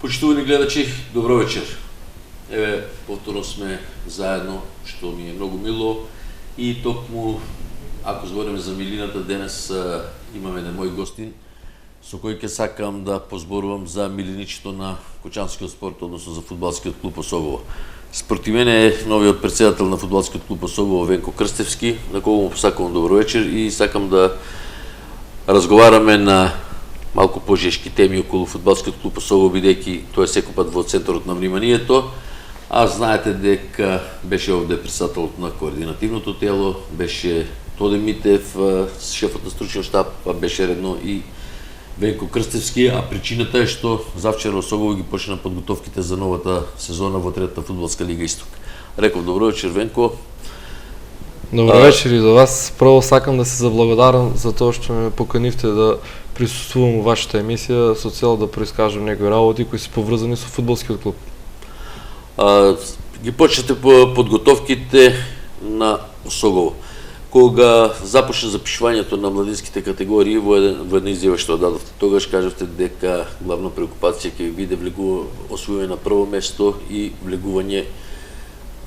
Почитувани гледачи, добро вечер. Еве, повторно сме заедно, што ми е многу мило и токму, ако збориме за милината, денес имаме еден мој гостин, со кој ќе сакам да позборувам за милиничето на Кочанскиот спорт, односно за фудбалскиот клуб Осогово. Спроти мене е новиот председател на фудбалскиот клуб Осогово Венко Крстевски, на кого му посакувам добро вечер и сакам да разговараме на малку пожешки теми околу фудбалскиот клуб Осогово, бидејќи тој е секој во центарот на вниманието. А знаете дека беше овде председателот на координативното тело, беше Тоде Митев, шефот на стручниот штаб, па беше редно и Венко Крстевски, а причината е што завчера Осогово ги почна подготовките за новата сезона во третата фудбалска лига Исток. Реков добро вечер, Венко. Добро вечер и за вас. Прво сакам да се заблагодарам за тоа што ме поканивте да присуствувам во вашата емисија со цел да проискажам некои работи кои се поврзани со фудбалскиот клуб. Ги почнете по подготовките на Осогово. Кога започна запишувањето на младинските категории во една изјава што дадовте, тогаш кажавте дека главна преокупација ќе биде освојување на прво место и влегување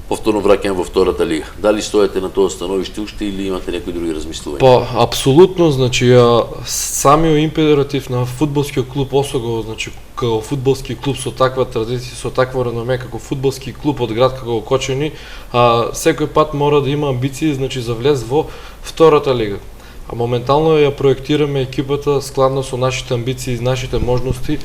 повторно враќање во втората лига. Дали стоите на тоа становиште уште или имате некои други размислувања? Па, апсолутно, значи самиот императив на фудбалскиот клуб Осогово, значи како фудбалски клуб со таква традиција, со такво реноме, како фудбалски клуб од град како Кочани, секој пат мора да има амбиции, значи за влез во втората лига. А моментално ја проектираме екипата складно со нашите амбиции и нашите можности,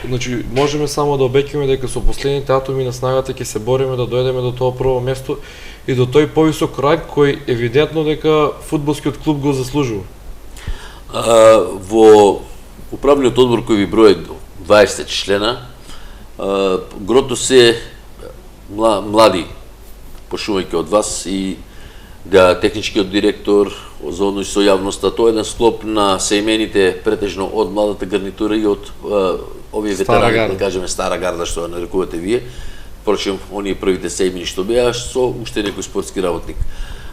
значи можеме само да обеќаме дека со последните атоми на снагата ќе се бориме да дојдеме до тоа прво место и до тој повисок ранг кој евидентно дека фудбалскиот клуб го заслужува. Во управниот одбор кој ви брои 20 члена, грото се млади, почнувајќи од вас и да техничкиот директор за односи со јавноста, тоа е еден склоп на семените претежно од младата гарнитура и од овие ветерани, да кажеме стара гарда што ја нарекувате вие. Впрочем, оние првите семени што беа со уште некој спортски работник.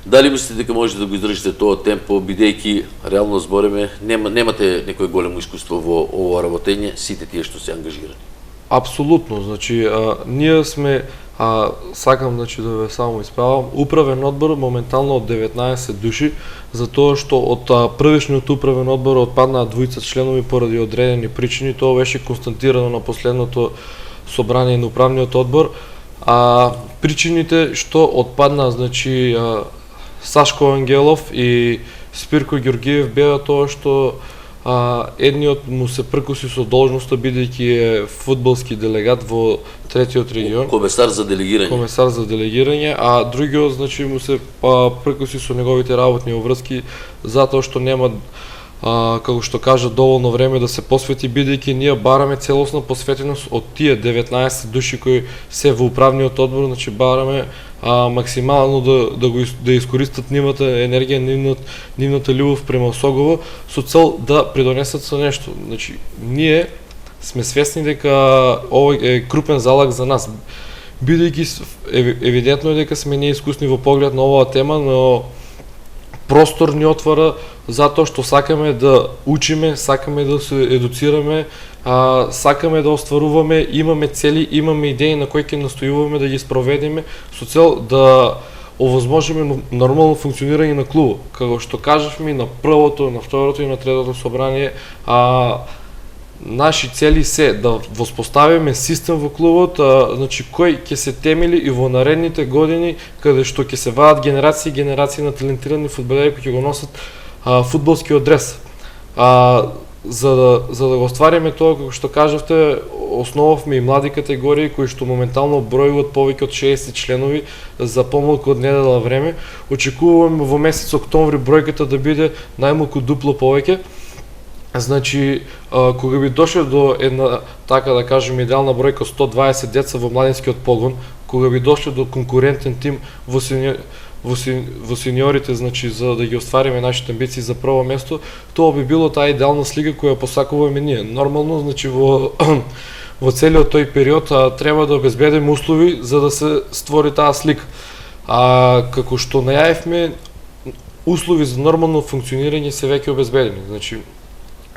Дали мислите дека можете да го издржите тоа темпо, бидејќи реално збориме, немате некој големо искуство во ова работење, сите тие што се ангажирани? Апсолутно, значи ние сме сакам значи да ве само исправам, управен одбор моментално од 19 души, затоа што од првишниот управен одбор отпаднаа двојца членови поради одредени причини, тоа беше констатирано на последното собрание на управниот одбор. Причините што отпаднаа, значи Сашко Ангелов и Спирко Ѓоргиев беа тоа што едниот му се пркуси со должноста бидејќи е фудбалски делегат во третиот регион. Комесар за делегирање. А другиот значи му се пркуси со неговите работни обврски затоа што нема како што кажа доволно време да се посвети, бидејќи ние бараме целосна посветеност од тие 19 души кои се во управниот одбор, значи бараме максимално да искористат нивната енергија, нивната љубов према Осогово со цел да придонесат со нешто. Значи ние сме свесни дека овој е крупен залог за нас, бидејќи евидентно е дека сме неискусни во поглед на оваа тема, но простор ни отвара затоа што сакаме да учиме, сакаме да се едуцираме, сакаме да остваруваме, имаме цели, имаме идеи на кои ќе настојуваме да ги спроведеме со цел да овозможиме нормално функционирање на клубот. Како што кажавме и на првото, на второто и на третото собрание, наши цели се да воспоставиме систем во клубот, значи кој ќе се темели и во наредните години каде што ќе се ваат генерации на талентирани фудбалери кои ќе го носат фудбалскиот дрес. За да го оствариме тоа, како што кажавте, основавме и млади категории кои што моментално бројуваат повеќе од 60 членови за помалку од недела време. Очекуваме во месец октомври бројката да биде најмалку дупло повеќе. Значи, кога би дошле до една, така да кажем, идеална бројка 120 деца во младинскиот погон, кога би дошле до конкурентен тим во сениорите, значи за да ги оствариме нашите амбиции за прво место, тоа би било таа идеална слика која посакуваме ние. Нормално, значи во целиот тој период треба да обезбедиме услови за да се створи таа слика. Како што најавивме, услови за нормално функционирање се веќе обезбедени. Значи,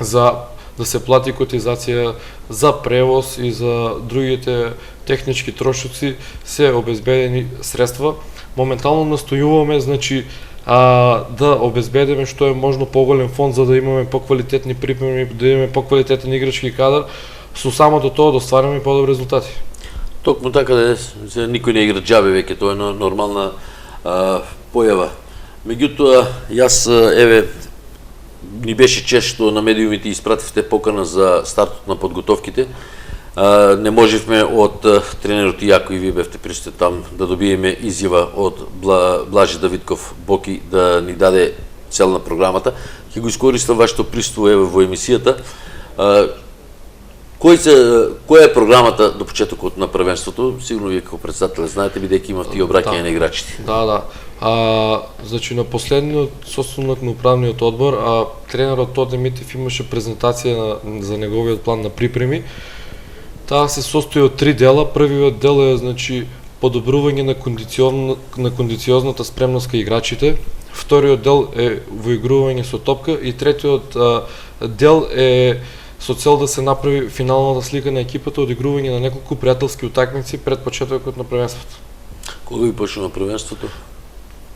за да се плати котизација за превоз и за другите технички трошоци, се обезбедени средства. Моментално настојуваме, значи, да обезбедиме што е можно поголем фонд за да имаме поквалитетни припреми, да имаме поквалитетен играчки кадар, со самото тоа да оствариме подобри резултати. Токму така да никој не игра џабе веќе, тоа е нормална појава. Меѓутоа, јас ни беше чест што на медиумите испративте покана за стартот на подготовките. Не можевме од тренерот и Јако и вие бевте присутни там да добиеме изјава од Блажи Давидков Боки да ни даде цел на програмата. Ќе го искористам вашето присуство во емисијата. Која е програмата до почетокот на првенството? Сигурно вие како председател знаете, бидејќи имавте и обраќање на играчите. Да. Значи на последниот состанок на управниот одбор, тренерот Тоде Митев имаше презентација за неговиот план на припреми. Таа се состои од 3 дела. Првиот дел е, значи, подобрување на кондициозната спремност кај играчите. Вториот дел е во игрување со топка и третиот дел е со цел да се направи финалната слика на екипата од игрување на неколку пријателски утакмици пред почетокот на првенството. Кога ви почнува првенството?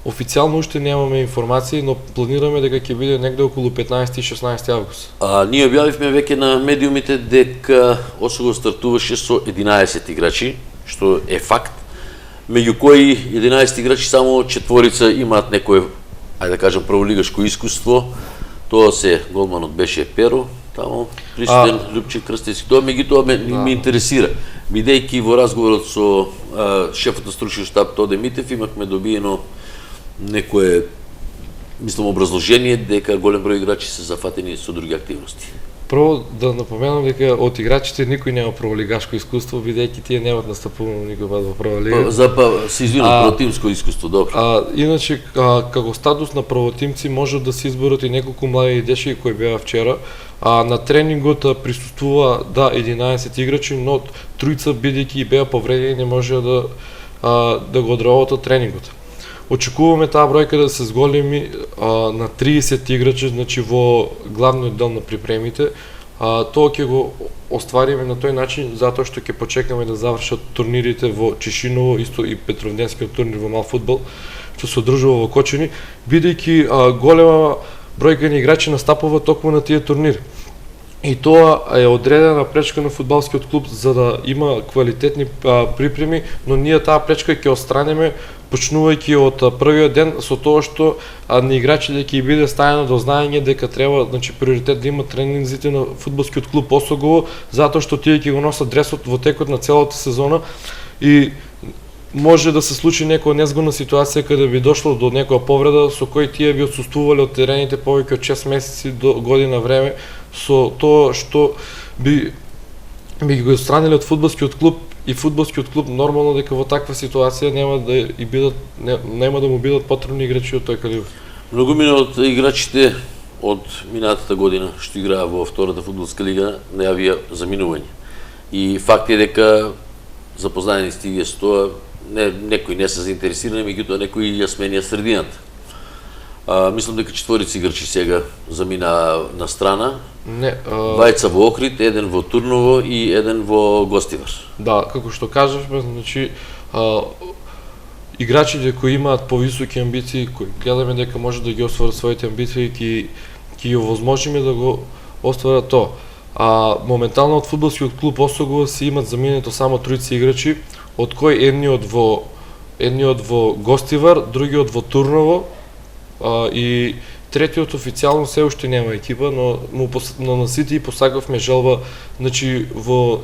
Официјално уште немаме информации, но планираме дека ќе биде негде околу 15 и 16 август. Ние објавивме веќе на медиумите дека Осогово стартуваше со 11 играчи, што е факт. Меѓу кои 11 играчи само 4 имаат некое, ајде да кажам, праволигашко искуство. Тоа се голманот беше Перо, тамо присутен Лјупче Крстевски. Тоа меѓутоа ме интересира. Бидејќи во разговорот со шефот на стручниот штаб Тоде Митев имавме добиено некое, мислам, образложение дека голем број играчи се зафатени со други активности. Прво да напоменам дека од играчите никој нема праволигашко искуство, бидејќи тие немаат настапувано никој пат во прва лига. Се извинувам, правотимско искуство, добро. Иначе, како статус на правотимци може да се изборат и неколку млади дечки кои беа вчера. На тренингот присуствува 11 играчи, но тројца бидејќи беа повредени не може да го одработат тренингот. Очекуваме таа бројка да се зголеми на 30 играчи, значи во главниот дел на припремите. Тоа ќе го оствариме на тој начин затоа што ќе почекаме да завршат турнирите во Чешиново, исто и Петровденскиот турнир во мал фудбал, што се одржува во Кочани, бидејќи голема бројка на играчи настапува токму на тие турнири. И тоа е одредена пречка на фудбалскиот клуб за да има квалитетни припреми, но ние таа пречка ќе отстраниме почнувајќи од првиот ден со тоа што на играчите ќе биде ставено до знаење дека треба, значи, приоритет да имат тренинзите на фудбалскиот клуб Осогово, затоа што тие ќе го носат дресот во текот на целата сезона и може да се случи некоја незгодна ситуација каде би дошло до некоја повреда со кој тие би отсуствувале од терените повеќе од 6 месеци до година време, со тоа што би го отстраниле од фудбалскиот клуб и фудбалскиот клуб нормално дека во таква ситуација нема да му бидат потребни играчи од тој калибар. Многумина од играчите од минатата година што играа во втората фудбалска лига најавија заминување. И факт е дека запознаени сте вие со тоа, некои не се заинтересирани, меѓутоа некои ја сменија средината. Мислам дека 4 играчи сега замина на страна. Двајца во Охрид, еден во Турново и еден во Гостивар. Да, како што кажавме, значи играчите кои имаат повисоки амбиции, кои гледаме дека може да ги остварат своите амбиции, ќе ја овозможиме да го остварат тоа. Моментално од фудбалскиот клуб Осогово се имат заминето само 3 играчи, од кои едниот во Гостивар, другиот во Турново и третиот официјално се уште нема екипа, но на сите и посакавме желба, значи во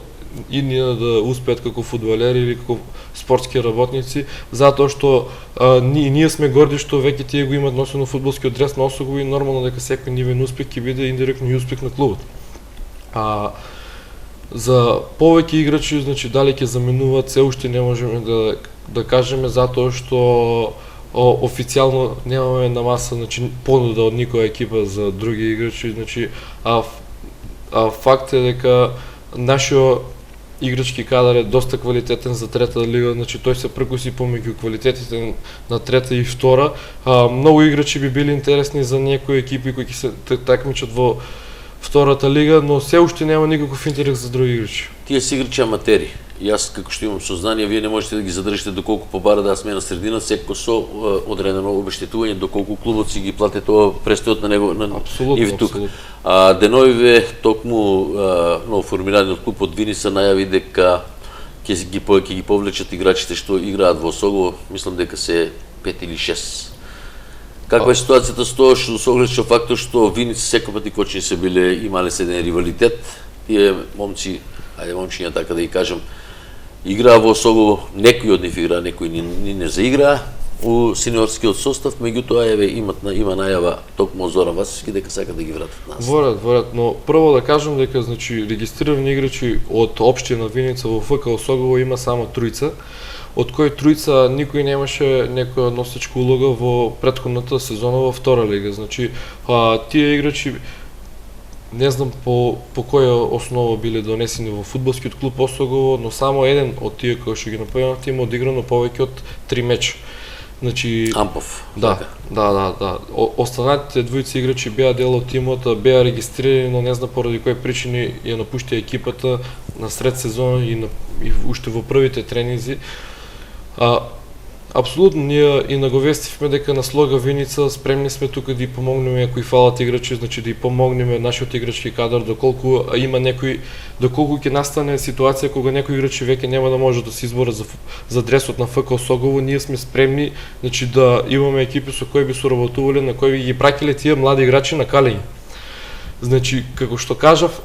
ние да успеат како фудбалери или како спортски работници, затоа што ние сме горди што веќе тие го имаат носено фудбалскиот дрес на Осогово и нормално дека секој нивен успех ќе биде индиректно и успех на клубот. За повеќе играчи, значи дали ќе заминуваат, се уште не можеме да кажеме затоа што официјално немаме на маса, значи, понуда од никоја екипа за други играчи, значи, факт е дека нашиот играчки кадар е доста квалитетен за трета лига, значи тој се прекуси помеѓу квалитетите на трета и втора. Многу играчи би били интересни за некои екипи кои ќе се такмичат во втората лига, но все още няма никакъв интерес за други играчи. Тие си играчи аматери. И аз, како што имам сознание, вие не можете да ги задржите доколку побара да сме на средина, секој со одредено обештетување, доколку клубот си ги плате тоа престојот на него Апсолутно, и тук. апсолутно. Деновиве токму ново формираниот клуб од Виница најави дека ќе ги повлечат играчите што играат во Осогово, мислам дека се 5 или 6. Каква е ситуацијата со тоа што со оглед што фактот што Виница секој пат и Кочани се биле имале се еден ривалитет, тие момци, ајде момчиња така да ги кажам, играа во Осогово, некои од нив играа, некои ни не заиграа у сениорскиот состав, меѓутоа има најава токму Зоран Василевски дека сака да ги вратат назад. Ворат, но прво да кажам дека значи регистрирани играчи од општина Виница во ФК Осогово има само тројца, од кои тројца никој немаше некоја носечка улога во претходната сезона во втора лига. Значи тие играчи не знам по која основа биле донесени во фудбалскиот клуб Осогово, но само еден од тие кои што ги напоменавте има одиграно повеќе од 3 меча. Значи Ампов. Да. Останатите двојца играчи беа дел од тимот, беа регистрирани, но не знам поради кои причини ја напушти екипата на сред сезон и уште во првите тренинзи. Апсолутно ние и наговестивме дека на Слога Виница спремни сме тука да ја помогнеме ако и фалат играчи, значи да ја помогнеме нашиот играчки кадар доколку има доколку ќе настане ситуација кога некои играчи веќе нема да може да се изборат за дресот на ФК Осогово, ние сме спремни значи да имаме екипи со кои би соработувале, на кои би ги пракиле тие млади играчи на калење. Значи како што кажав,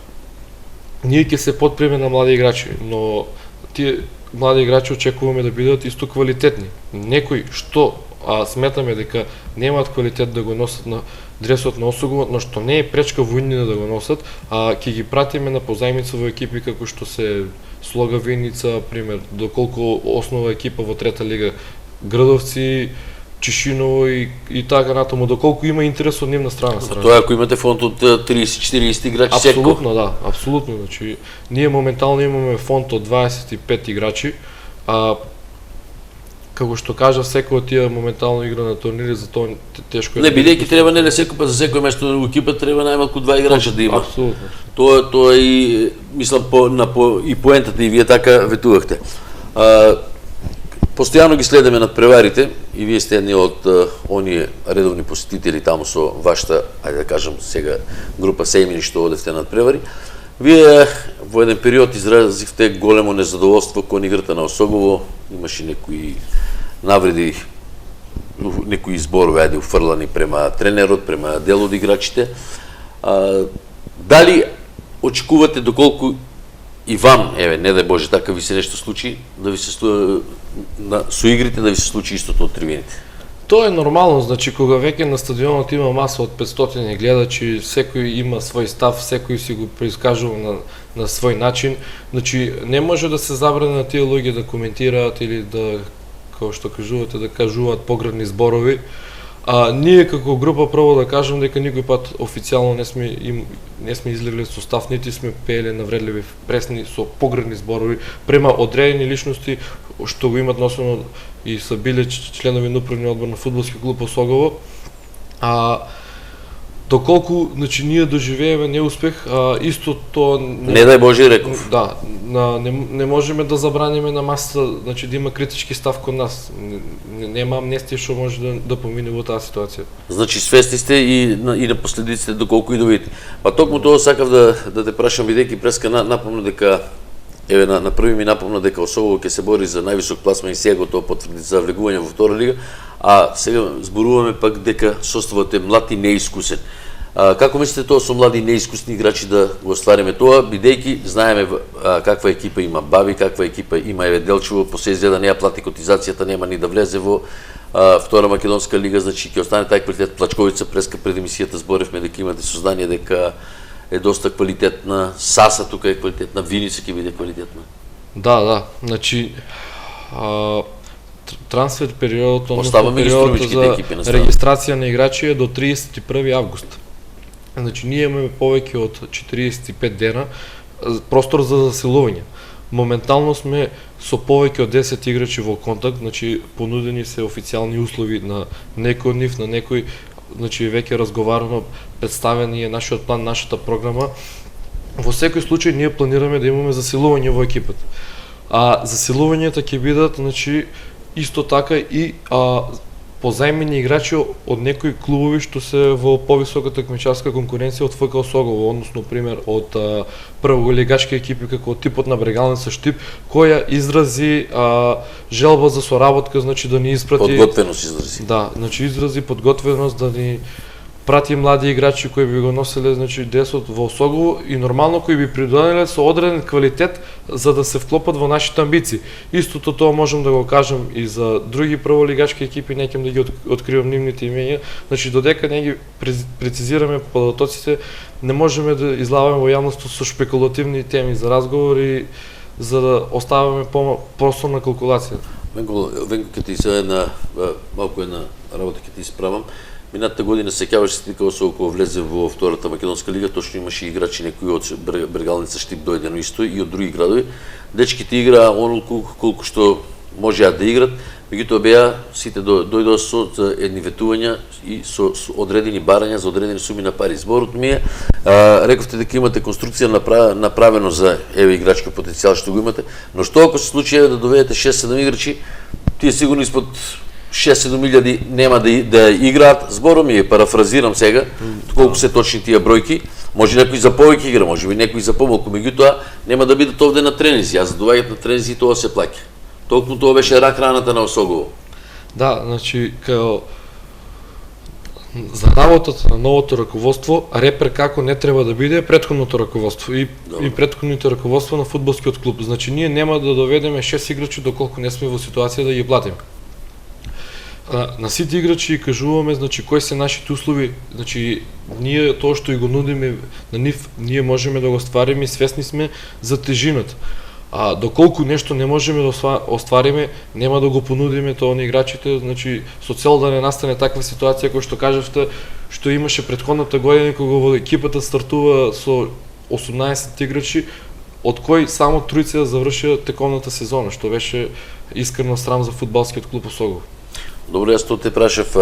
ние ќе се подпреме на млади играчи, но тие млади играчи очекуваме да бидат исто квалитетни. Некои што сметаме дека немаат квалитет да го носат на дресот на Осогово, но што не е пречка војнина да го носат, ќе ги пратиме на позајмица во екипи како што се Слога Виница, пример, доколку основа екипа во трета лига Градовци, Чишиново и така натаму, доколку има интерес од нивна страна. Тоа ако имате фонд од 30-40 играчи секој. Апсолутно, да, апсолутно. Значи, ние моментално имаме фонд од 25 играчи, како што кажа, секој од тие моментално игра на турнири, за тоа тешко е. Не, бидејќи треба не секој пат за секој место на екипа треба најмалку 2 играча да има. Апсолутно. Тоа и мислам и поентата и вие така ветувахте. Постојано ги следиме над преварите и вие сте едни од оние редовни посетители таму со вашата, ајде да кажам сега, група семјини што одевте над превари. Вие во еден период изразивте големо незадоволство кон играта на Осогово, имаше некои навреди, некои зборови ајде уфрлани према тренерот, према дел од играчите. Дали очекувате доколку и вам, не дај Боже, така ви се нешто случи, да ви се со игрите да ви се случи истото од трибините? Тоа е нормално, значи кога веќе на стадионот има маса од 500 гледачи, секој има свој став, секој си го преискажува на свој начин, значи не може да се забрани на тие луѓе да коментираат или да, како што кажувате, да кажуваат погребни зборови. Ние како група прво да кажам дека никој пат официјално не сме излегле со став, нити сме пееле навредливи пресни со погребни зборови према одредени личности што го имат носено и са биле членови на управниот одбор на фудбалски клуб Осогово. Доколку значи ние доживееме неуспех, исто тоа не дај Боже реков. Да, не можеме да забраниме на масата, значи да има критички став кон нас. Нема амнестија што може да помине во таа ситуација. Значи свесни сте и на последиците доколку и да видите. Па токму тоа сакав да те прашам, бидејќи преска напомна дека на први ми напомна дека Осогово ќе се бори за највисок пласман и сега тоа потврди за влегување во втора лига, а сега зборуваме пак дека составот е млад и неискусен. Како мислите тоа со млади неискусни играчи да го оствариме тоа, бидејќи знаеме каква екипа има Баби, каква екипа има Делчево, по се изгледа не ја плати котизацијата, нема ни да влезе во втора македонска лига, значи ќе остане тај квалитет. Плачковица преска пред емисијата зборевме дека имате сознание дека е доста квалитетна, Саса тука е квалитетна, Виница ќе биде квалитетна. Да, значи трансфер периодот, периодот за регистрација на играчи е до 31 август. Значи ние имаме повеќе од 45 дена простор за заселување. Моментално сме со повеќе од 10 играчи во контакт, значи понудени се официјални услови на некој од нив, на некој значи веќе разговарано, представен е нашиот план, нашата програма. Во секој случај ние планираме да имаме засилување во екипата. А засилувањата ќе бидат, значи, исто така и позајмени играчи од некои клубови што се во повисока такмичарска конкуренција од ФК Осогово, односно пример од прволигачки екипи како типот на Брегалница Штип, која изрази желба за соработка, значи да ни испрати подготвеност изрази. Да, значи изрази подготвеност да ни прати млади играчи кои би го носеле, значи, десот во Осогово и нормално кои би придонеле со одреден квалитет за да се вклопат во нашите амбиции. Истото тоа можам да го кажам и за други прволигачки екипи, не ќе да ги откривам нивните имења. Значи додека не ги прецизираме податоците, не можеме да излаваме во јавноста со шпекулативни теми за разговори, за да оставаме просто на калкулација. Венко, ќе ти се малку една работа ќе ти исправам. Минатата година сеќаваш се дека Осогово влезе во втората македонска лига, точно имаше играчи некои од Брегалница Штип дојдено исто и од други градови. Дечките играа онолку колку што можеа да играт, меѓутоа беа сите дојдоа со едни ветувања и со одредени барања за одредени суми на пари. Зборот ми е, рековте дека имате конструкција направено за играчки потенцијал што го имате, но што ако се случи да доведете 6-7 играчи, тие сигурно испод 6-7 нема да играат. Збором ми е, парафразирам сега, колку се точни тие бројки. Може некој за повеќе игра, може би некој за помалку, меѓутоа нема да бидат овде на тренинзи. Јас за доаѓаат на тренинзи и тоа се плаќа. Толку тоа беше рак раната на Осогово. Да, значи као за работата на новото раководство, репер како не треба да биде претходното раководство и претходните раководства на фудбалскиот клуб. Значи ние нема да доведеме 6 играчи доколку не сме во ситуација да ги платиме. На сите играчи кажуваме, значи, кои се нашите услови, значи, ние тоа што и го нудиме на нив, ние можеме да го оствариме и свесни сме за тежината. А доколку нешто не можеме да оствариме, нема да го понудиме тоа на играчите, значи, со цел да не настане таква ситуација која што кажавте, што имаше претходната година кога во екипата стартува со 18 играчи, од кои само тројца завршија тековната сезона, што беше искрено срам за фудбалскиот клуб Осогово. Добро, јас тоа те прашав,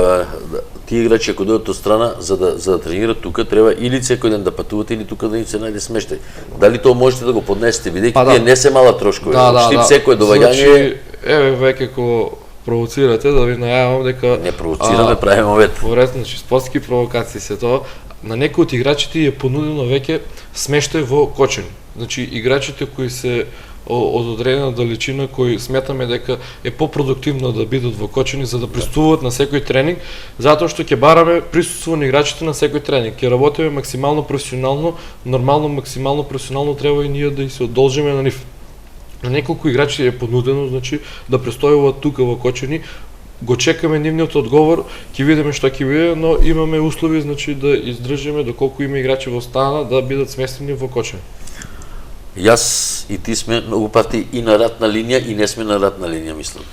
тие играчи ако дојдат од страна за да тренираат тука, треба или секој ден да патувате или тука да им се најде смештај. Дали тоа можете да го поднесете, бидејќи тие не се мала трошкови. Штип секое доваѓање. Значи, еве веќе ко провоцирате да ви најавам дека не провоцираме, правиме овет. Поред, значи спортски провокации се тоа. На некои од играчите е понудено веќе смештај во Кочани. Значи играчите кои се од одредена далечина кои сметаме дека е попродуктивно да бидат во Кочани за да присуствуваат на секој тренинг, затоа што ќе бараме присуство на играчите на секој тренинг. Ќе работиме максимално професионално, нормално максимално професионално треба и ние да се одолжиме на нив. На неколку играчи е понудено, значи, да престојуваат тука во Кочани. Го чекаме нивниот одговор, ќе видиме што ќе биде, но имаме услови, значи, да издржиме доколку има играчи во стана да бидат сместени во Кочани. Јас и ти сме многу пати и на ратна линија и не сме на ратна линија, мислам.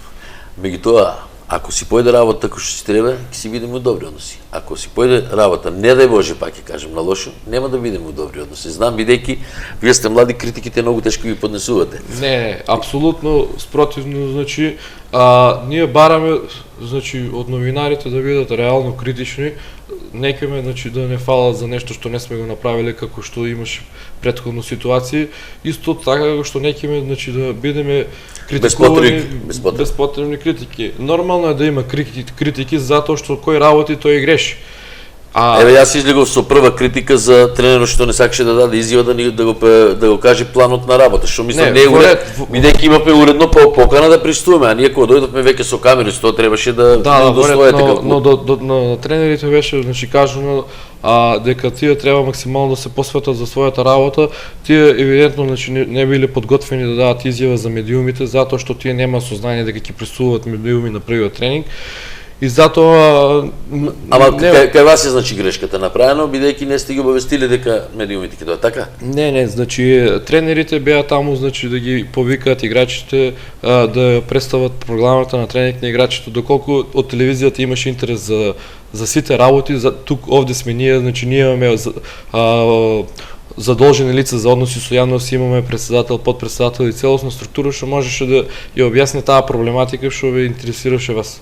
Меѓутоа, ако си појде работа како што си треба, ќе си бидеме добри односи. Ако си појде работа, не дај Боже, пак ќе кажем на лошо, нема да бидеме добри односи. Знам, бидејќи вие сте млади, критиките многу тешко ги поднесувате. Не, апсолутно спротивно, значи, ние бараме, значи, од новинарите да бидат реално критични, некоме, значи, да не фалат за нешто што не сме го направиле како што имаше претходно ситуации, исто така што некоме, значи, да бидеме критикувани без потребни критики. Нормално е да има критики затоа што кој работи тој греши. Еве јас излегов со прва критика за тренерот што не сакаше да даде изјава да го каже планот на работа, што мислам не е уред, бидејќи имаме уредно покана да присуствуваме, а ние кога дојдовме веќе со камери, тоа требаше да достоете како. Но на тренерите беше, значи, кажано дека тие треба максимално да се посветат за својата работа. Тие евидентно, значи, не биле подготвени да дадат изјава за медиумите затоа што тие нема сознание дека ќе присуствуваат медиуми на првиот тренинг. И затоа кај вас е, значи, грешката направено, бидејќи не сте ги обавестиле дека медиумите ќе дојдат, така? Не, значи тренерите беа таму, значи, да ги повикаат играчите, да представат програмата на тренинг на играчите, доколку од телевизијата имаше интерес за сите работи, тук овде сме ние, значи ние имаме задолжени лица за односи со јавност, имаме председател, подпредседател и целосна структура што можеше да ја објасни таа проблематика што ве интересираше вас.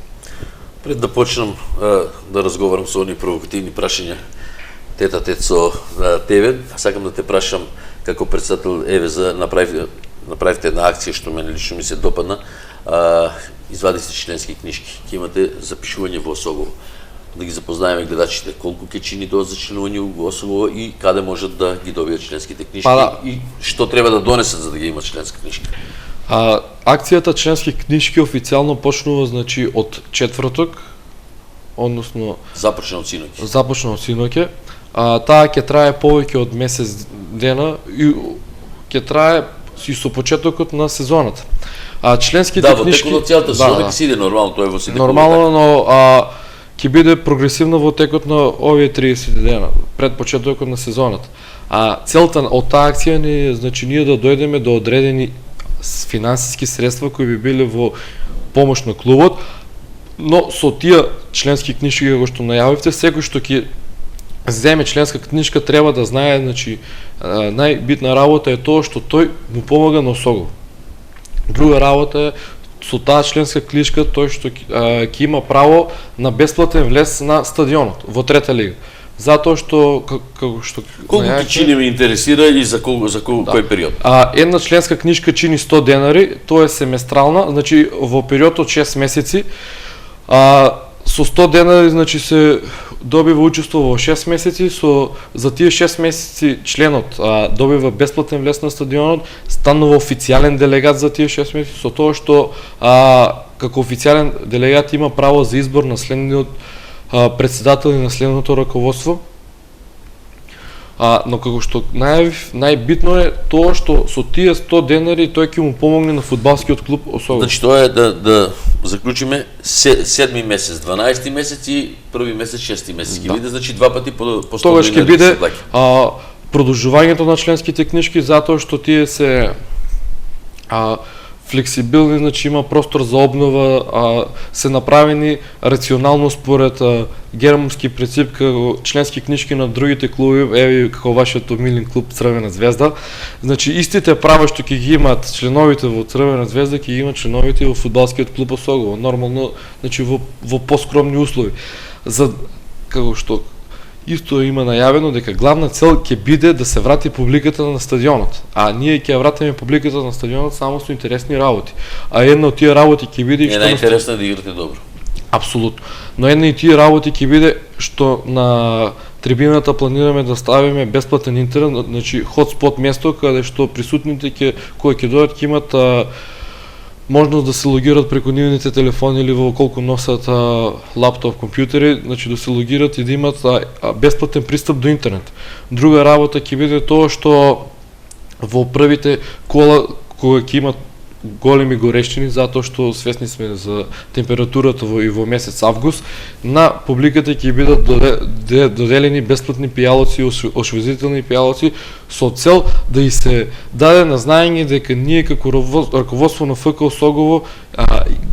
Пред да почнам да разговарам со они провокативни прашања тет-а-тет со тебе, сакам да те прашам како председател ЕВЗ направивте една акција што мене лично ми се допадна, извадите членски книжки, ќе имате запишување во Осогово. Да ги запознаеме гледачите колку ќе чини тоа за членување во Осогово и каде можат да ги добијат членските книжки и што треба да донесат за да ги имат членска книжка. Акцијата членски книжки официјално почнува значи од четврток, односно започна од синоќ. Започна од синоќ. Таа ќе трае повеќе од месец дена и ќе трае и со почетокот на сезоната. Членските книжки во текот од целата сезона ќе се иде нормално, тоа е во сите. Нормално, но ќе биде прогресивно во текот на овие 30 дена пред почетокот на сезоната. Целта од таа акција не е значи ние да дојдеме до одредени финансиски средства кои би биле во помош на клубот, но со тие членски книжки како што најавивте, секој што ќе земе членска книжка треба да знае, значи најбитна работа е тоа што тој му помага на Осогово. Друга работа е со таа членска книжка тој што ќе има право на бесплатен влез на стадионот во трета лига. Затоа што како што колку ќе чини ме интересира и за кој период. Една членска книжка чини 100 денари, тоа е семестрална, значи во период од 6 месеци. Со 100 денари значи се добива учество во 6 месеци, за тие 6 месеци членот добива бесплатен влез на стадионот, станува официјален делегат за тие 6 месеци, со тоа што како официјален делегат има право за избор на следниот председател и на следното раководство. Но како што најбитно е тоа што со тие 100 денари тој ќе му помогне на фудбалскиот клуб Осогово. Значи тоа е да заклучиме 7-ми месец, 12-ти месец и први месец, 6-ти месец. Ќе биде значи два пати по 100 денари. Тогаш ќе биде продолжувањето на членските книжки затоа што тие се флексибилни, значи има простор за обнова, се направени рационално според германски принцип како членски книжки на другите клубови, еве како вашиот омилен клуб Црвена звезда. Значи истите права што ќе ги имаат членовите во Црвена звезда ќе ги имаат членовите во фудбалскиот клуб Осогово, нормално, значи во поскромни услови. За како што исто има најавено дека главна цел ќе биде да се врати публиката на стадионот. Ние ќе вратиме публиката на стадионот само со интересни работи. Една од тие работи ќе биде што најинтересно е да играте добро. Апсолутно. Но една од тие работи ќе биде што на трибината планираме да ставиме бесплатен интернет, значи хотспот место каде што присутните кои ќе дојдат ќе имат можност да се логират преку нивните телефони или во колку носат лаптоп, компјутери, значи да се логират и да имат бесплатен пристап до интернет. Друга работа ќе биде тоа што во првите кола кога ќе имат големи горешчини, затоа што свесни сме за температурата и во месец август, на публиката ќе бидат доделени бесплатни пијалоци и освежителни пијалоци со цел да и се даде на знаење дека ние како раководство на ФК Осогово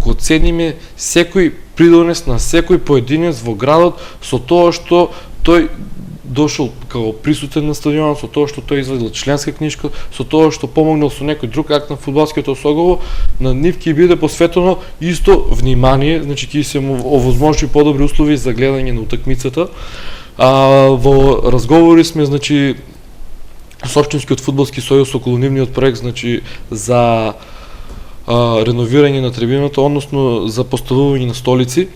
го цениме секој придонес на секој поединец во градот со тоа што тој дошол како присутен на стадионот, со тоа што тој извадил членска книжка, со тоа што помогнал со некој друг акт на фудбалскиот Осогово, на нив ќе биде посветено исто внимание, значи ќе се му овозможи подобри услови за гледање на утакмицата. Во разговори сме значи со општинскиот фудбалски сојуз околу нивниот проект значи за реновирање на трибината, односно за поставување на столици.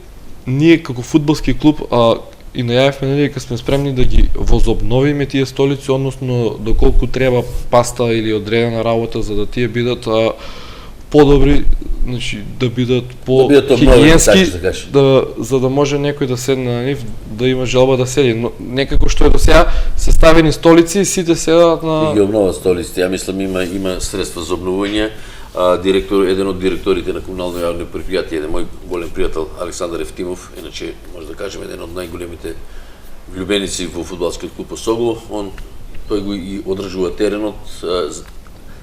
Ние како фудбалски клуб и најавивме дека сме спремни да ги возобновиме тие столици, односно доколку треба паста или одредена работа за да тие бидат подобри, значи да бидат по-хигиенски, за да може некој да седне на нив, да има желба да седи. Но некако што е до сега се ставени столици и сите седат на... И ги обноват столиците. Ја мислам има средства за обновување. Еден од директорите на комунално јавно предпријатие, еден мој голем пријател Александар Евтимов, иначе може да кажем еден од најголемите влюбеници во фудбалскиот клуб Осогово, тој го и одржува теренот,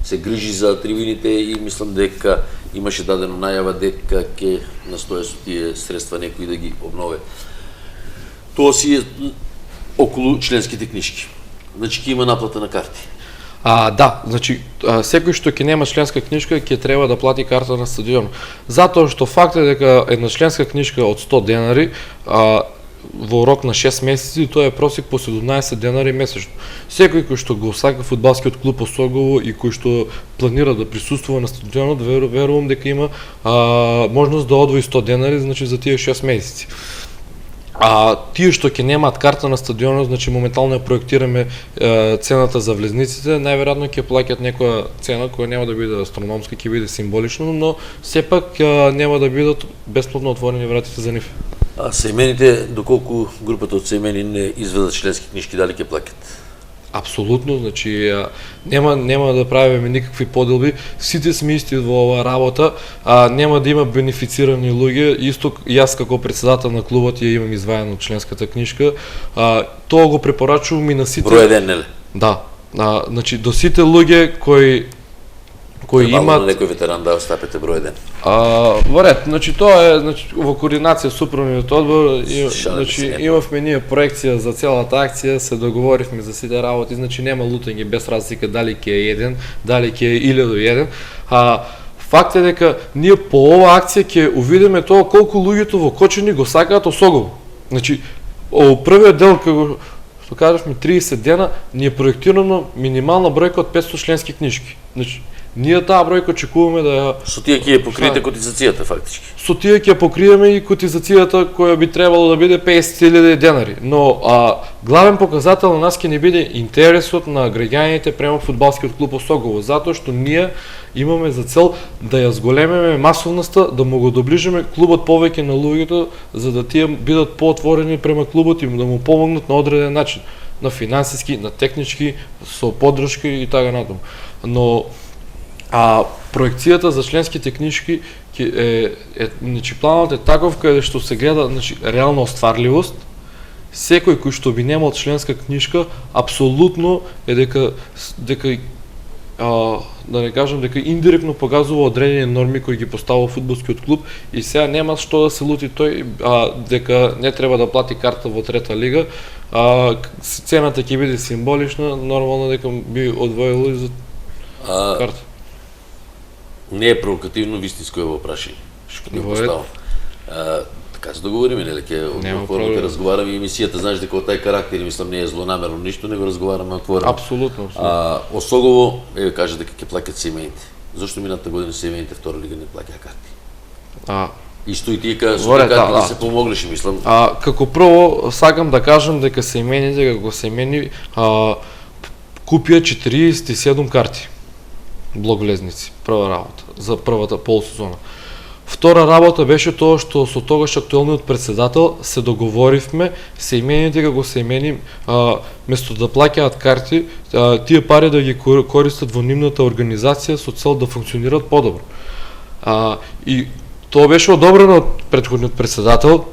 се грижи за трибините и мислам дека имаше дадено најава дека ќе настоја со тие средства некои да ги обнове. Тоа си е околу членските книжки. Значи ќе има наплата на карти. Да, значи секој што ќе нема членска книжка ќе треба да плати карта на стадион. Затоа што факт е дека една членска книжка од 100 денари во рок на 6 месеци, тоа е просек по 17 денари месечно. Секој кој што го сака фудбалскиот клуб Осогово и кој што планира да присуствува на стадионот, верувам дека има можност да одвои 100 денари, значи за тие 6 месеци. Тие што ќе немаат карта на стадионот, значи моментално ја проектираме цената за влезниците, најверојатно ќе плаќат некоја цена која нема да биде астрономска, ќе биде символично, но сепак нема да бидат бесплатно отворени вратите за нив. Сејмените, доколку групата од сејмени не изведат членски книжки, дали ќе плаќат? Апсолутно, значи нема да правиме никакви поделби, сите сме исти во оваа работа, нема да има бенефицирани луѓе, исто јас како председател на клубот ја имам извајано членската книжка, тоа го препорачувам и на сите. Број 1, нели? Да, значи до сите луѓе кои имаат некој ветеран да остапете број 1. Во ред, значи тоа е во координација со управниот одбор, значи имавме ние проекција за целата акција, се договоривме за сите работи, значи нема лутање без разлика дали ќе е 1, дали ќе е 1001. Факт е дека ние по оваа акција ќе увидиме тоа колку луѓето во Кочани го сакаат Осогово. Значи првиот дел како што кажавме 30 дена, ни е проектирано минимална бројка од 500 членски книжки. Значи ние таа бројка очекуваме да ја... Со тие ќе ја покриете котизацијата, фактички. Со тие ќе покриеме и котизацијата која би требало да биде 50.000 денари. Но главен показател на нас ќе не биде интересот на граѓаните према фудбалскиот клуб Осогово, затоа што ние имаме за цел да ја зголемиме масовноста, да му го доближиме клубот повеќе на луѓето, за да тие бидат поотворени према клубот и да му помогнат на одреден начин, на финансиски, на технички, со поддршка и така натаму. Но проекцијата за членските книжки значи планот е таков каде што се гледа, значи реална остварливост. Секој кој што би немал членска книжка, апсолутно е дека да не кажам дека индиректно погазува одредени норми кои ги поставува фудбалскиот клуб и сега нема што да се лути тој дека не треба да плати карта во трета лига. Цената ќе биде символична, нормално дека би одвоило и за карта. Не е провокативно, вистинско е во прашање. Што ти поставам. Така се договориме, нели ќе отворено ќе разговараме и емисијата, знаеш дека од тај карактер, мислам не е злонамерно ништо, него разговараме отворено. Апсолутно. Осогово, кажа дека ќе плаќат сејмените. Зошто минатата година сејмените втора лига не плаќаа карти? Исто и тие кажа да се помоглеше, мислам. Како прво сакам да кажам дека сејмените како сејмени купија 47 карти. Блок влезници, прва работа, за првата полусезона. Втора работа беше тоа што со тогаш актуелниот председател се договоривме сејмените како сејмени, место да плаќаат карти, тие пари да ги користат во нивната организација со цел да функционираат подобро. И тоа беше одобрено од претходниот председател,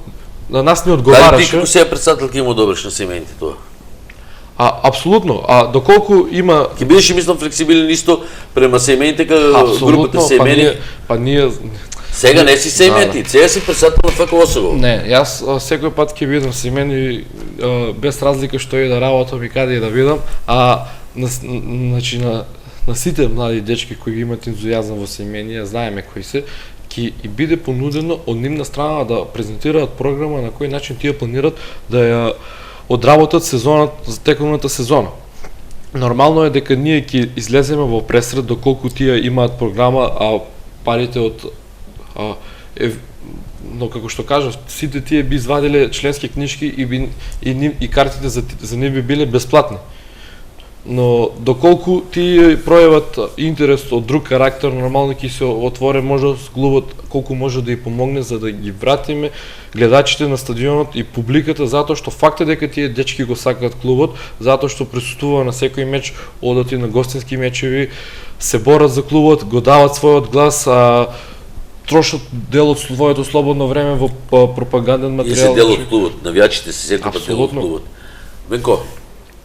на нас не одговараше. Дали ти како сега председател ќе им одобриш на сејмените тоа? Апсолутно. Доколку има... Ќе бидеш, мислам, флексибилен исто према сејмените како групата сејмени? Ние... Сега не си сејменти, сега си председател на ФК Осогово. Не, јас секој пат ќе бидам сејмени без разлика што и да работам и каде и да бидам, значи на сите млади дечки кои имаат ентузијазам во сејмени, знаеме кои се, ќе и биде понудено од нивна страна да презентираат програма на кој начин тие планират да ја одработат сезонот за теконата сезона. Нормално е дека ние ќе излеземе во пресред доколку тие имаат програма, парите од но како што кажав, сите тие би извадиле членски книжки и картите за нив би биле бесплатни. Но доколку тие пројават интерес од друг карактер, нормално ќе се отвори можност клубот колку може да ја помогне за да ги вратиме гледачите на стадионот и публиката, затоа што факт е дека тие дечки го сакаат клубот, затоа што присуствува на секој меч, одат и на гостински мечеви, се борат за клубот, го дават својот глас, трошат дел од своето слободно време во пропаганден материјал. И се дел од клубот, навијачите се секој дел од клубот. Венко,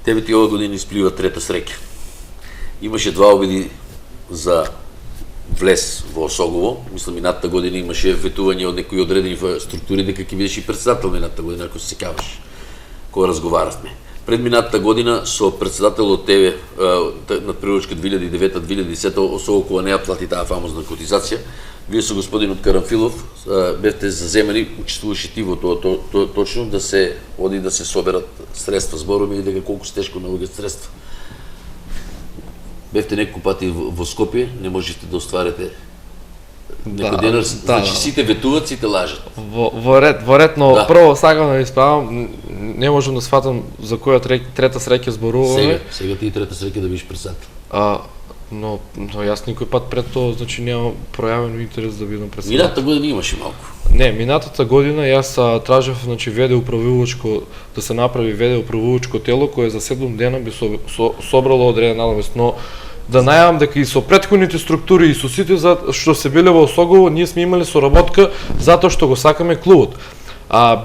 тебе ти ова година исплива трета среќа. Имаше два обиди за влез во Осогово. Мислам, минатата година имаше ветување од некои одредени структури дека ќе бидеш и председател минатата година, ако се сеќаваш, кога разговаравме. Предминатата година со председателот ТВ над приручка 2009-2010 особо кога не ја плати таа фамозна котизација, вие со господинот Карамфилов бевте заземени, учествуваше ти во тоа точно да се оди да се соберат средства, зборови и дека колку тешко наоѓаат средства. Бевте неколку пати во Скопје, не можете да остварите некој денар, значи сите ветуваат, сите лажат. Во ред, но прво сакам да ви исправам, не можам да сватам за која трета среќа зборуваме. Сега ти трета среќа да бидеш председател. Но јас никој пат пред тоа, значи немам пројавен интерес да бидам председател. Минатата година имаше малку. Не, минатата година јас тражав, значи, ВД управувачко, да се направи ВД управувачко тело кое за 7 дена би собрало одреден надомест, но да најавам дека и со претходните структури и со сите што се биле во Осогово, ние сме имали соработка затоа што го сакаме клубот.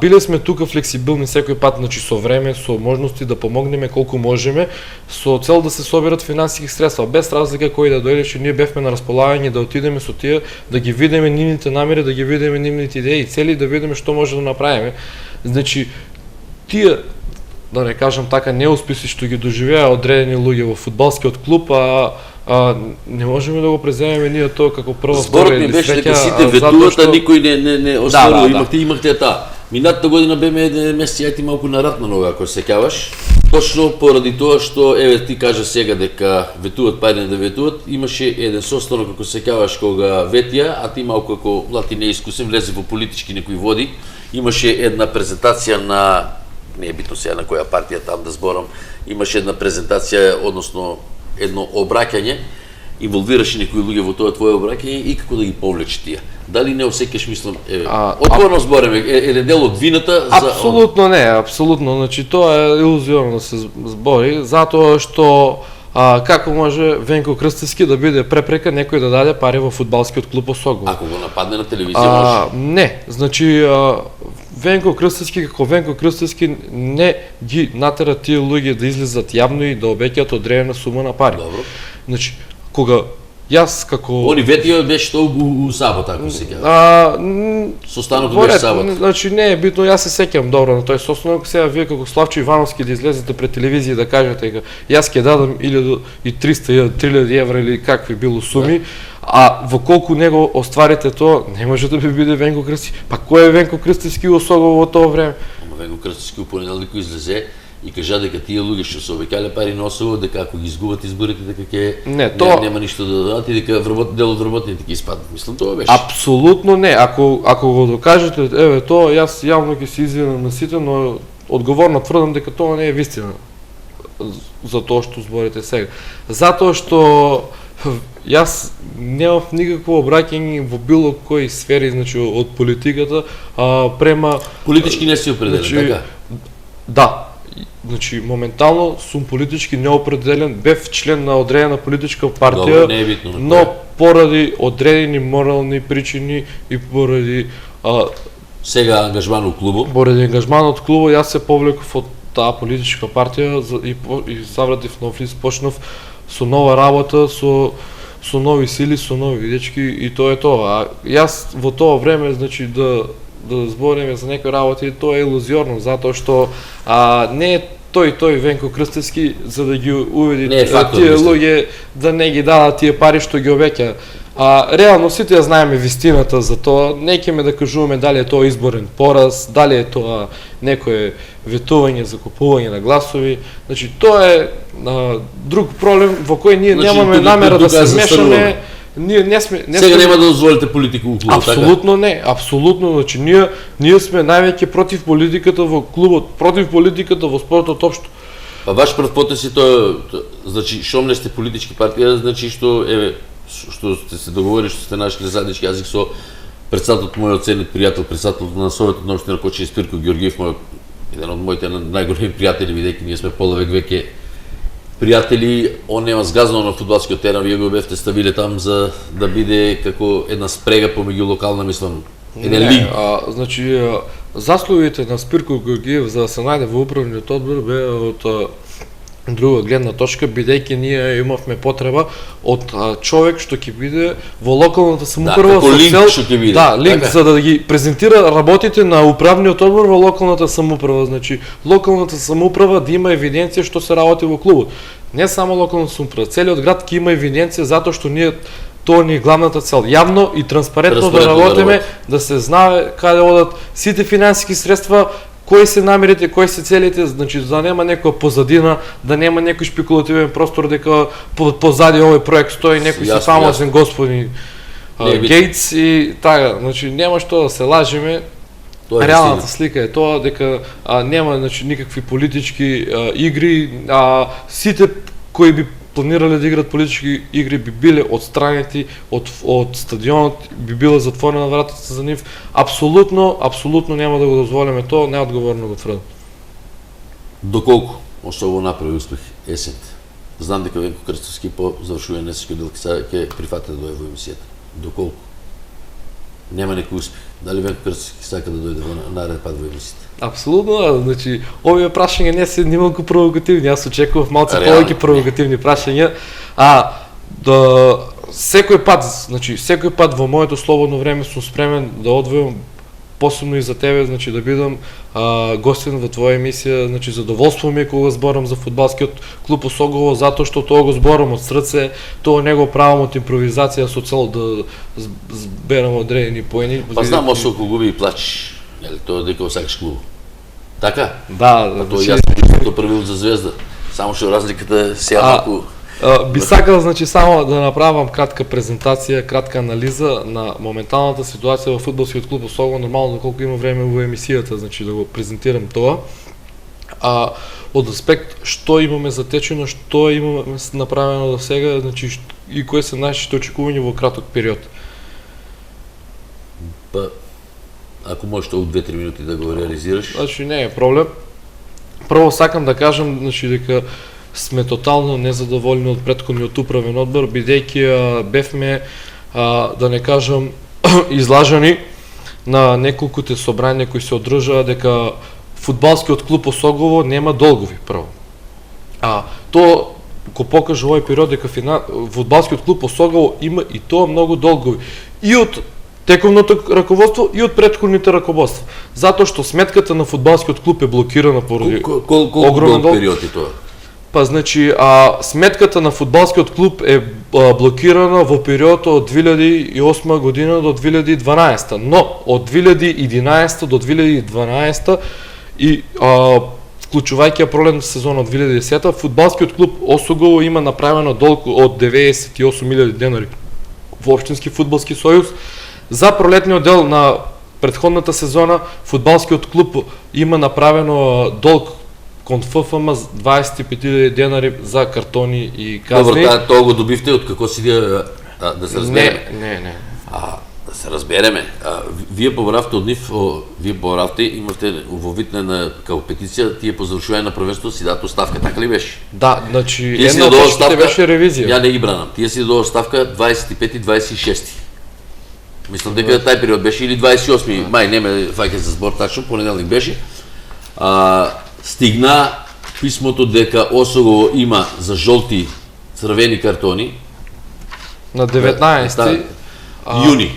Биле сме тука флексибилни секој пат, значи со време, со можности да помогнеме колку можеме, со цел да се соберат финансиски средства, без разлика кој да дојдеше, ние бевме на располагање да отидеме со тие, да ги видиме нивните намери, да ги видиме нивните идеи и цели, да видиме што може да направиме. Значи, тие, да не кажам така, неуспеси што ги доживеа одредени луѓе во фудбалскиот клуб, не можеме да го преземеме ние тоа како прва зборот ми беше дека сите ветуваат, а никој не остварува. Имахте таа. Минатата година беме еден месец јајти малку на рат на нога, ако се сеќаваш. Точно поради тоа што еве ти кажа сега дека ветуваат, па да ветуваат, имаше еден состанок, ако се сеќаваш, кога ветија, а ти малку како млад и неискусен влезе во политички некои води. Имаше една презентација на, не е битно сега на која партија там да зборам, имаше една презентација, односно едно обраќање, инволвираше некои луѓе во тоа твое обраќање и како да ги повлече тие. Дали не осеќаш, мислам, отворно збореме, еден дел од вината за... Апсолутно не, апсолутно, значи тоа е илузиорно да се збори, затоа што како може Венко Крстевски да биде препрека некој да даде пари во фудбалскиот клуб Осогово? Ако го нападне на телевизија може? Не, значи Венко Крстевски како Венко Крстевски не ги натера тие луѓе да излезат јавно и да обеќаат одредена сума на пари. Добро. Значи, кога јас како... Они ветија беше тоа у сабот, ако се сеќаваш. Состанокот беше сабот. Значи не е битно, јас се сеќавам добро на тој состанок, сега вие како Славчо Ивановски да излезете пред телевизија да кажете дека јас ќе дадам 1300, 3000 евра или какви било суми, а во колку него остварите тоа, не може да биде Венко Крстевски. Па кој е Венко Крстевски у Осогово во тоа време? Венко Крстевски у понеделник излезе и кажа дека тие луѓе што се обеќале пари на Осогово, дека ако ги изгубат изборите, дека ќе нема ништо да дадат и дека дел од вработените ќе испаднат. Мислам тоа беше. Апсолутно не. Ако го докажете, еве тоа, јас јавно ќе се извинам на сите, но одговорно тврдам дека тоа не е вистина за тоа што зборите сега. Затоа што јас немав никакво обраќање во било кои сфери, значи од политиката према политички не си определен, така? Да. Значи, моментално сум политички неопределен, бев член на одредена политичка партија, не е битно, но поради одредени морални причини и поради сега ангажман у клубот. Поради ангажманот клубот јас се повлеков од таа политичка партија и завратив нов лист, почнав со нова работа, со нови сили, со нови дечки и тоа е тоа. Јас во тоа време, значи, да збориме за некои работи, тоа е илузиорно, затоа што не е тој Венко Крстевски за да ги уведи тие луѓе да не ги дадат тие пари што ги обеќа. Реално сите ја знаеме вистината за тоа, не ќеме да кажуваме дали е тоа изборен пораз, дали е тоа некое ветување за купување на гласови. Значи тоа е друг проблем во кој ние немаме намера да се мешаме. Ние не сме сега нема да дозволите политика во клубот, така? Апсолутно не, апсолутно, значи ние сме највеќе против политиката во клубот, против политиката во спортот општо. Па ваш прв потез е тоа, значи шом не сте политички партија, значи што сте се договорили, што сте нашли заеднички јазик со председателот мојот ценет пријател, председателот на Советот на општина Коче Спирко Ѓорѓиев, еден од моите најголеми пријатели, бидејќи ние сме половек веќе пријатели, он нема згазнано на фудбалскиот терен, вие го бевте ставиле там за да биде како една спрега помеѓу локална, мислам, еден лиг. Значи, заслугите на Спирко Ѓорѓиев за да се најде во управниот одбор беа од друга гледна точка, бидејќи ние имавме потреба од човек што ќе биде во локалната самоуправа како линк што ќе биде. Да, линк за да ги презентира работите на управниот одбор во локалната самоуправа. Значи, локалната самоуправа да има евиденција што се работи во клубот. Не само локалната самоуправа, целиот град ќе има евиденција затоа што ние тоа ни е главната цел. Јавно и транспарентно да работиме, да се знае каде одат сите финансиски средства, кои се намерите, кои се целите, значи да нема некоја позадина, да нема некој шпекулативен простор дека позади овој проект стои некој си фамозен господин Гейтс и така, значи нема што да се лажиме. Реалната слика е тоа дека нема значи никакви политички игри, сите кои би планирале да играт политички игри би биле отстранети од стадионот, би била затворена вратата за нив. Апсолутно нема да го дозволиме тоа, неодговорно го тврдам. Доколку особо направи успех есента? Знам дека Венко Крстовски по завршување на секој дел ќе прифати да дојде во емисијата. Доколку нема некој успех, дали Венко Крстовски сака да дојде во нареден пат во емисијата? Апсолутно, значи овие прашања не се немалку провокативни, јас очекував малку повеќе провокативни прашања, секој пат во моето слободно време сум спремен да одвојам посебно и за тебе, значи да бидам гостин во твоја емисија, значи задоволство ми е кога зборам за фудбалскиот клуб Осогово, затоа што тоа го зборам од срце, тоа не го правам од импровизација со цел да зберам одредени поени. Па знам Осогово губи и плачеш, нели тоа дека сакаш клуб. Така? Да, тоа јас сум првил за Звезда. Само што разликата се малку. Би сакал значи само да направам кратка презентација, кратка анализа на моменталната ситуација во фудбалскиот клуб Осогово, нормално доколку има време во емисијата, значи да го презентирам тоа. Од аспект што имаме затечено, што имаме направено до сега, значи и кои се нашите очекувања во краток период. Па ако можеш тоа 2-3 минути да го реализираш. Значи не е проблем. Прво сакам да кажам значи дека сме тотално незадоволни од претходниот управен одбор, бидејќи бевме, да не кажам, излажани на неколкуте собрања кои се одржаа дека фудбалскиот клуб Осогово нема долгови прво. Тоа го покажа овој период дека фудбалскиот клуб Осогово има и тоа многу долгови. И од тековното раководство и од претходните раководства. Затоа што сметката на фудбалскиот клуб е блокирана поради огромен долг. Период е тоа? Па значи, сметката на фудбалскиот клуб е блокирана во период од 2008 година до 2012, но од 2011 до 2012 и вклучувајќи пролетната сезона од 2010, фудбалскиот клуб Осогово има направено долг од 98.000 денари во Општински фудбалски сојуз. За пролетниот дел на претходната сезона фудбалскиот клуб има направено долг кон ФФМ 25.000 денари за картони и казни. Добро, тоа го добивте од како си да се разбереме. Не. Да се разбереме. Вие поборавте од нив, имавте во вид на како петиција, тие по завршување на првенството си дадат оставка, така ли беше? Да, значи една од точките беше ревизија. Ја не ги бранам. Тие си дадат оставка 25-26. Мислам дека тај период беше или 28 мај, не ме фаќа за збор тачно, понеделник беше. Стигна писмото дека Осогово има за жолти црвени картони на 19 јуни.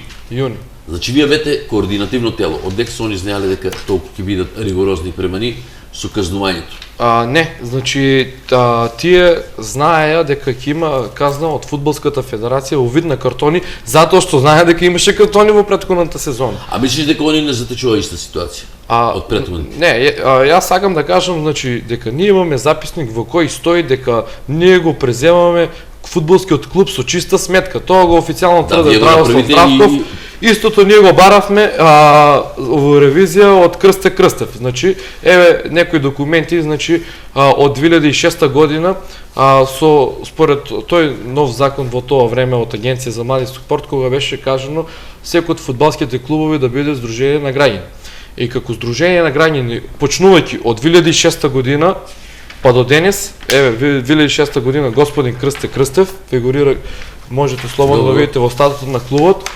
Значи вие бете координативно тело. Од дека се они знаеле дека толку ќе бидат ригорозни према нив со казнувањето? Не, значи тие знаеа дека ќе има казна од фудбалската федерација во вид на картони, затоа што знаеа дека имаше картони во претходната сезона. Мислиш дека они не затечува иста ситуација? Од претходните? Не, јас сакам да кажам значи дека ние имаме записник во кој стои дека ние го преземаме фудбалскиот клуб со чиста сметка. Тоа го официјално тврди Драгослав Травков. Истото ние го баравме во ревизија од Крстев. Значи, еве некои документи, значи од 2006 година според тој нов закон во тоа време од Агенција за млади спорт, кога беше кажано секој од фудбалските клубови да биде здружение на граѓани. И како здружение на граѓани, почнувајќи од 2006 година па до денес, еве 2006 година господин Крстев фигурира, можете слободно да видите во статутот на клубот.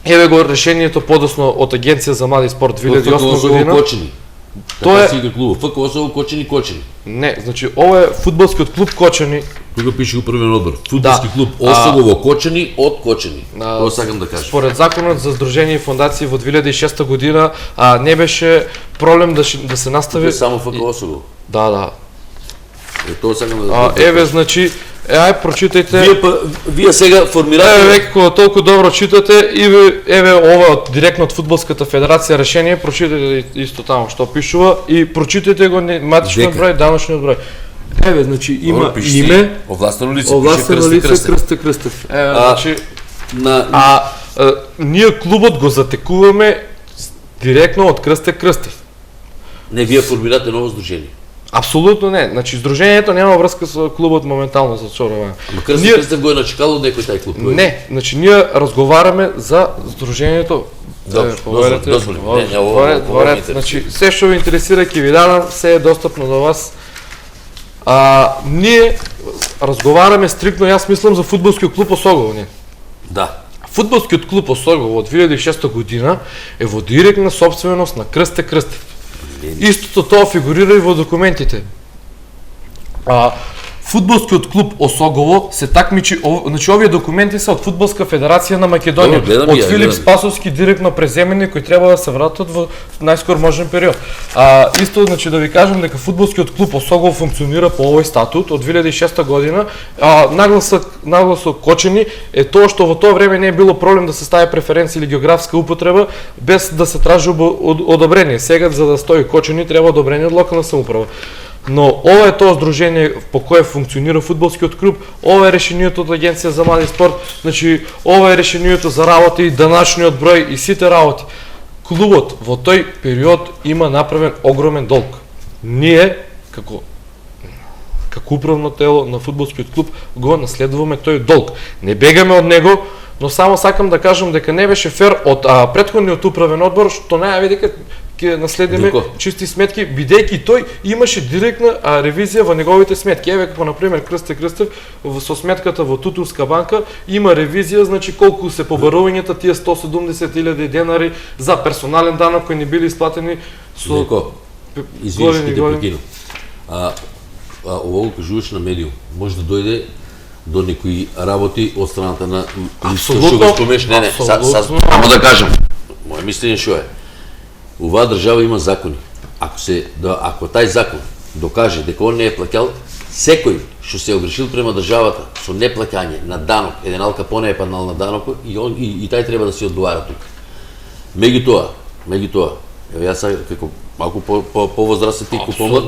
Еве го решението подосно од Агенција за млади спорт 2008 година. Така си иде клуб. ФК Осово Кочани. Не, значи ова е фудбалскиот клуб Кочани. Тука пише управен одбор. Фудбалски клуб Осогово Кочани од Кочани. Тоа сакам да кажам. Според законот за здружение и фондации во 2006 година не беше проблем да се настави. Само ФК Осогово. Да. Тоа сакам да еве, значи, прочитајте. Вие сега формирате. Еве, како толку добро читате, еве ова директно од фудбалската федерација решение, прочитајте исто таму што пишува и прочитајте го матичниот број, даночниот број. Еве, значи има име, овластено лице, Крстев. Еве, значи ние клубот го затекуваме директно од Крстев. Не, вие формирате ново здружение. Апсолутно не. Значи здружението нема врска со клубот моментално за Цорова. Ама Крстев го е начекало од некој тај клуб. Не, значи ние разговараме за здружението. Дозволите. Значи се што ви интересира ќе ви дадам, се е достапно до вас. Ние разговараме стриктно, јас мислам за фудбалскиот клуб Осогово, не. Да. Фудбалскиот клуб Осогово од 2006 година е во директна собственост на Крстев. Истото тоа фигурира и во документите. Фудбалскиот клуб Осогово се такмичи, значи овие документи се од Фудбалска федерација на Македонија, од Филип Спасовски директно преземени кои треба да се вратат во најскор можен период. Исто, значи да ви кажам дека фудбалскиот клуб Осогово функционира по овој статут од 2006 година. Нагласот Кочани е тоа што во тоа време не е било проблем да се стави преференција или географска употреба без да се тражи одобрение. Сега за да стои Кочани треба одобрение од локална самоуправа. Но ова е тоа здружение по кое функционира фудбалскиот клуб, ова е решението од Агенција за млади спорт, значи ова е решението за работа и даначниот број и сите работи. Клубот во тој период има направен огромен долг. Ние, како управно тело на фудбалскиот клуб, го наследуваме тој долг. Не бегаме од него, но само сакам да кажам дека не беше фер од претходниот управен одбор, што најави дека ќе наследиме чисти сметки, бидејќи тој имаше директна ревизија во неговите сметки. Еве како на пример Крстев со сметката во Тутурска банка има ревизија, значи колку се побарувањата тие 170.000 денари за персонален данок кои не били исплатени со извини што те прекинам. Ово кажуваш на медиум, може да дојде до некои работи од страната на што го спомнеш. Не, само да кажам. Моје мислење што е. Оваа држава има закони. Ако тај закон докаже дека он не е плаќал, секој што се огрешил према државата со неплаќање на данок, еден Ал Капоне е паднал на данок и тај треба да се одговара тука. Меѓутоа, еве јас како малку повозрастен ти помлад,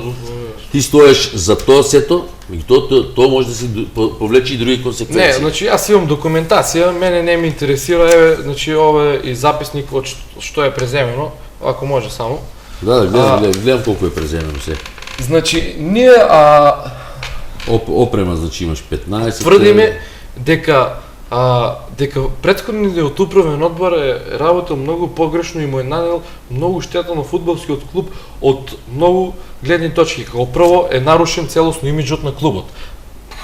ти стоеш за тоа сето, меѓутоа тоа може да се повлече и други консеквенции. Не, значи јас имам документација, мене не ме интересира, еве, значи ова е и записник од што е преземено, ако може само. Да, гледам колку е преземено се. Значи, ние опрема, значи имаш 15. Тврдиме дека претходниот управен одбор е работел многу погрешно и му е нанел многу штета на фудбалскиот клуб од многу гледни точки. Како прво е нарушен целосно имиџот на клубот.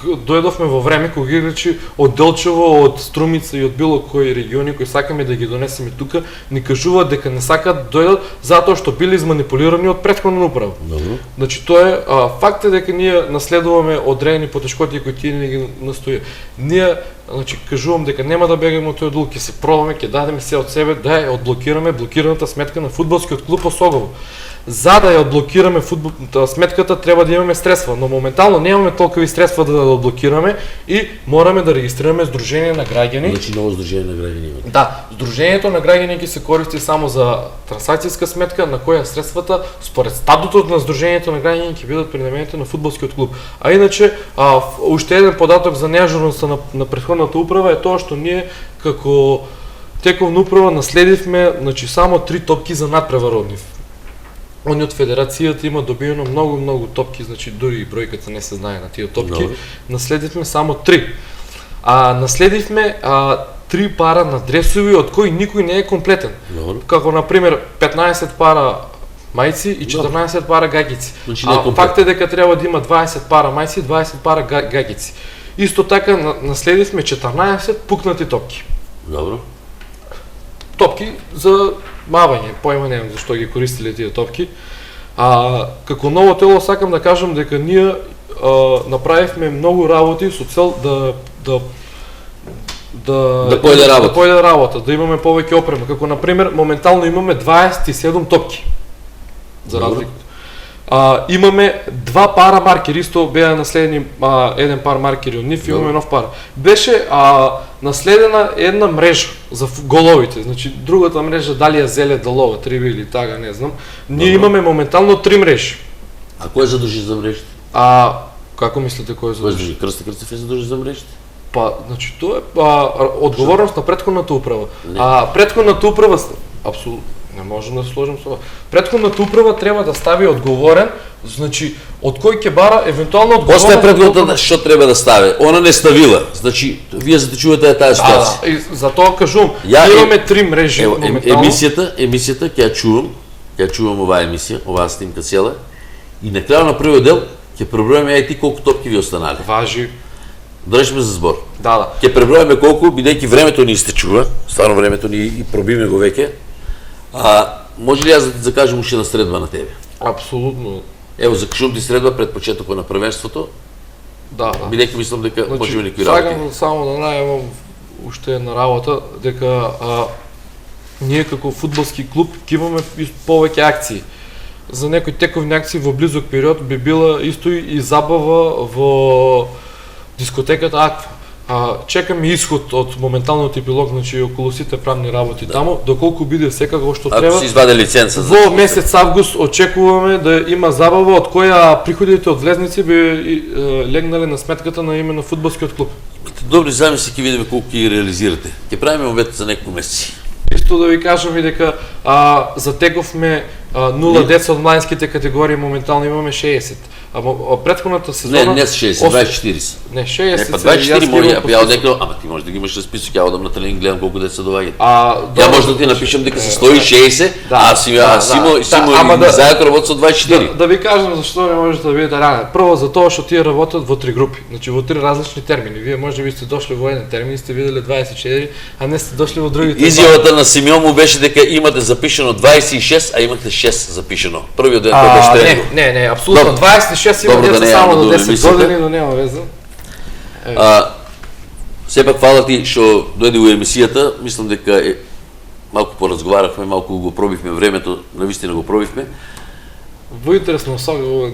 Дојдовме во време кога играчи од Делчево, од Струмица и од било кои региони кои сакаме да ги донесеме тука, ни кажуваат дека не сакаат дојдат затоа што били изманипулирани од претходна управа. Значи тоа е факт е дека ние наследуваме одредени потешкоти кои тие не ги настои. Ние, значи, кажувам дека нема да бегаме од тој долг, ќе се пробаме, ќе дадеме се од себе да ја одблокираме блокираната сметка на фудбалскиот клуб Осогово. За да ја одблокираме сметката треба да имаме средства, но моментално немаме толкови средства да одблокираме и мораме да регистрираме здружение на граѓани. Значи ново здружение на граѓани имате. Да, здружението на граѓани ќе се користи само за трансакцијска сметка на која средствата според статутот на здружението на граѓани ќе бидат пренаменети на фудбалскиот клуб. А иначе уште еден податок за неажурноста на претходната управа е тоа што ние како тековна управа наследивме, значи, само 3 топки за надпревар од нив. Они од федерацијата има добиено многу топки, значи дури и бројката не се знае на тие топки. Наследивме само 3. Наследивме 3 пара на дресови од кои никој не е комплетен. Како на пример 15 пара мајци и 14 пара гаѓици. Факт е дека треба да има 20 пара мајци и 20 пара гаѓици. Исто така наследивме 14 пукнати топки. Добро. Топки за мавање, појма немам зашто ги користиле тие топки. Како ново тело сакам да кажам дека ние направивме многу работи со цел да појде работа, да имаме повеќе опрема. Како например, моментално имаме 27 топки. За разлика. Имаме 2 пара маркери, исто беа наследени еден пар маркери од нив, имаме нов пар. Беше наследена една мрежа за головите, значи другата мрежа дали е зеле долова, триби или тага, не знам. Ние имаме моментално 3 мрежи. А кој задужи за мрежите? Како мислите кој задужи? Крстев е задужи за мрежите? Значи тоа е одговорност на претходната управа. Претходната управа апсолутно не можем да се сложим со това. Претходната управа треба да стави одговорен, значи од кој ќе бара евентуално одговорност. После претходната што треба да стави? Она не ставила. Значи вие затечувате таа ситуација. И затоа кажувам, имаме 3 мрежи моментално. Емисијата ќе чувам оваа емисија, оваа снимка цела. И на крајот на првиот дел ќе преброиме ти колку топки ви останале. Важи. Држиме за збор. Да. Ќе преброиме колку, бидејќи времето ни истечува, стварно времето ни и пробиме го веќе. Може ли јас да ти закажам уште една средба на тебе? Апсолутно. Ево, закажувам ти средба пред почетокот на првенството. Да. Бидејќи мислам дека можеме некои работи. Сакам само да најавам уште една работа, дека ние како фудбалски клуб ќе имаме повеќе акции. За некои тековни акции во близок период би била исто и забава во дискотеката Аква. Чекаме исход од моменталниот епилог, значи околу сите правни работи таму, доколку биде секако што треба. Ако се изваде лиценца во месец август очекуваме да има забава од која приходите од влезници би легнале на сметката на именно фудбалскиот клуб. Добри замисли, ќе видиме колку ќе ги реализирате. Ќе правиме обет за неколку месеци. Исто да ви кажам и дека затековме 0 деца од младинските категории, моментално имаме 60. Претходната сезона... Не 60, 24 се. Не, 60 се. 24 може, ја одекно, ама ти може да ги имаш на список, ја одам на тренинг, гледам колку деца доаѓаат. Ја може да ти напишам дека се 160, Симо заедно работи со 24. Да ви кажам зашто не може да бидете ранен. Прво затоа што тие работат во 3 групи, значи во 3 различни термини. Вие може би сте дошли во еден термин, сте виделе 24, а не сте дошли во другите. Изјавата на Симеон му беше дека имате запишано 26, а имате 6 запишано. Првиот ден тој беше тренинг. Не, апсолутно 26 има деца само до 10 години, но нема веза. Сепак фала ти што дојде во емисијата, мислам дека малку поразговарахме, малку го пробивме времето, навистина го пробивме. Во интересно сага,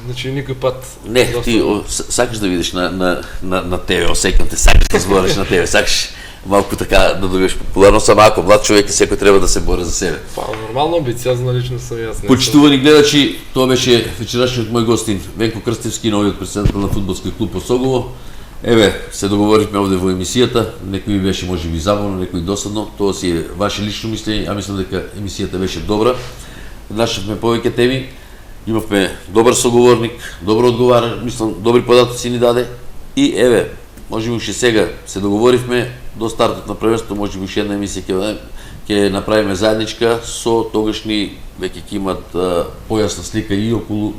значи никој пат... Не, ти сакаш да видиш на тебе, осекам те, сакаш да збориш на тебе, сакаш малку така да добиеш популярност, ама ако млад човек и секој треба да се бори за себе. Нормално, амбициозна личност сум јас. Почитувани гледачи, тоа беше вечерашниот мој гостин, Венко Крстевски, новиот претседател на фудбалски клуб Осогово. Еве, се договоривме овде во емисијата, некој беше можеби забавно, некој досадно, тоа си е ваше лично мислење, а мислам дека емисијата беше добра. Нашавме повеќе теми, имавме добар соговорник, добро одговара, мислам, добри податоци ни даде и еве, можеби уште сега се договоривме до стартот на првенството, можеби уште една емисија ќе направиме заедничка со тогашни, веќе ќе имат појасна слика и околу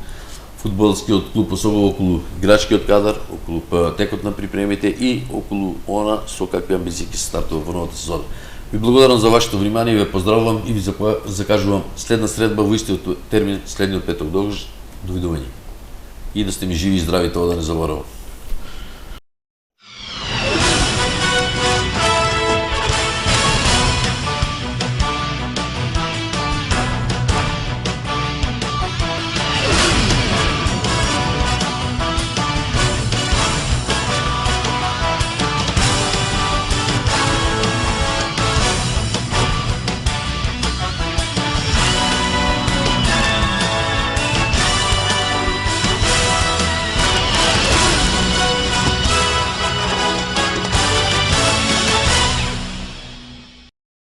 фудбалскиот клуб, особено околу играчкиот кадар, околу текот на припремите и околу она со какви амбиции ќе се стартува во новата сезона. Ви благодарам за вашето внимание, ве поздравувам и ви закажувам следна средба во истиот термин следниот петок. Довидување. И да сте ми живи и здрави, тоа да не заборавам.